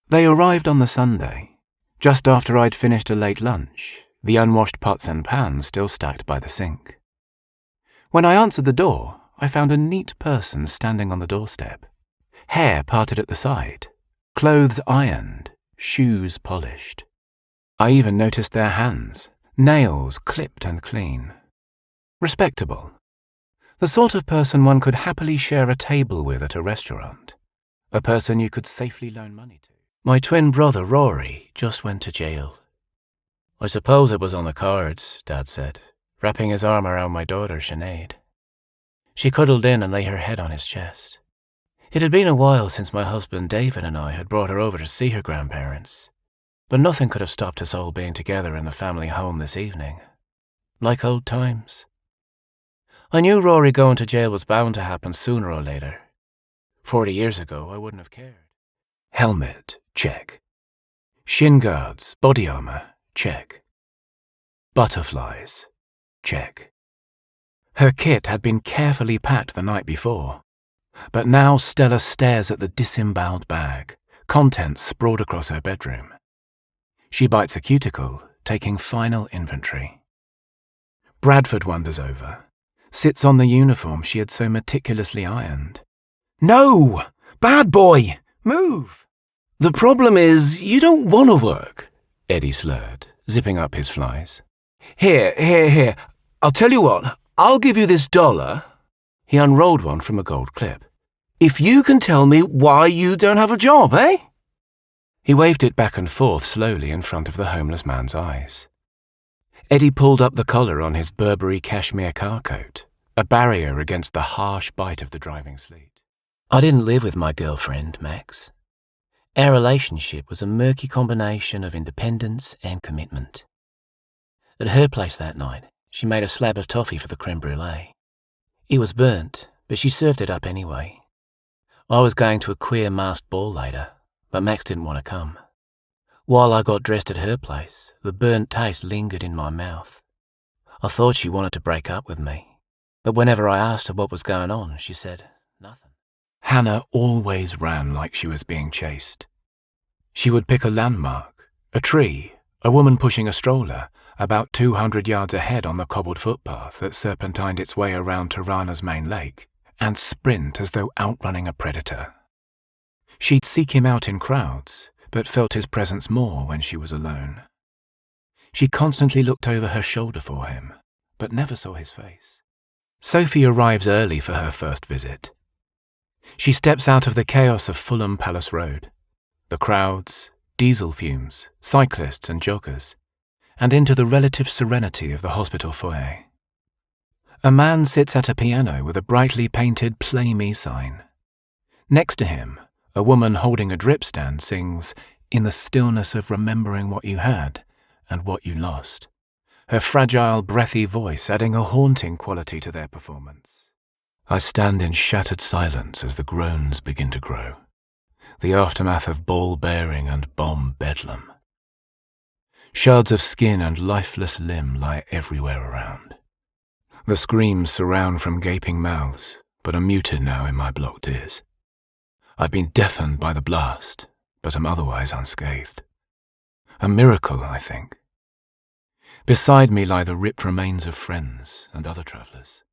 They arrived on the Sunday, just after I'd finished a late lunch, the unwashed pots and pans still stacked by the sink. When I answered the door, I found a neat person standing on the doorstep, hair parted at the side, clothes ironed, shoes polished. I even noticed their hands, nails clipped and clean. Respectable. The sort of person one could happily share a table with at a restaurant. A person you could safely loan money to. My twin brother, Rory, just went to jail. I suppose it was on the cards, Dad said, wrapping his arm around my daughter, Sinead. She cuddled in and lay her head on his chest. It had been a while since my husband David and I had brought her over to see her grandparents, but nothing could have stopped us all being together in the family home this evening. Like old times. I knew Rory going to jail was bound to happen sooner or later. 40 years ago, I wouldn't have cared. Helmet, check. Shin guards, body armor, check. Butterflies, check. Her kit had been carefully packed the night before, but now Stella stares at the disemboweled bag, contents sprawled across her bedroom. She bites a cuticle, taking final inventory. Bradford wanders over, sits on the uniform she had so meticulously ironed. No! Bad boy! Move! The problem is, you don't want to work, Eddie slurred, zipping up his flies. Here. I'll tell you what, I'll give you this $1. He unrolled one from a gold clip. If you can tell me why you don't have a job, eh? He waved it back and forth slowly in front of the homeless man's eyes. Eddie pulled up the collar on his Burberry cashmere car coat, a barrier against the harsh bite of the driving sleet. I didn't live with my girlfriend, Max. Our relationship was a murky combination of independence and commitment. At her place that night, she made a slab of toffee for the creme brulee. It was burnt, but she served it up anyway. I was going to a queer masked ball later, but Max didn't want to come. While I got dressed at her place, the burnt taste lingered in my mouth. I thought she wanted to break up with me, but whenever I asked her what was going on, she said nothing. Hannah always ran like she was being chased. She would pick a landmark, a tree, a woman pushing a stroller, about 200 yards ahead on the cobbled footpath that serpentined its way around Tirana's main lake, and sprint as though outrunning a predator. She'd seek him out in crowds, but felt his presence more when she was alone. She constantly looked over her shoulder for him, but never saw his face. Sophie arrives early for her first visit. She steps out of the chaos of Fulham Palace Road, the crowds, diesel fumes, cyclists and joggers, and into the relative serenity of the hospital foyer. A man sits at a piano with a brightly painted "Play Me" sign. Next to him, a woman holding a drip stand sings "In the Stillness of Remembering What You Had and What You Lost," her fragile, breathy voice adding a haunting quality to their performance. I stand in shattered silence as the groans begin to grow, the aftermath of ball-bearing and bomb bedlam. Shards of skin and lifeless limb lie everywhere around. The screams surround from gaping mouths, but are muted now in my blocked ears. I've been deafened by the blast, but am otherwise unscathed. A miracle, I think. Beside me lie the ripped remains of friends and other travellers.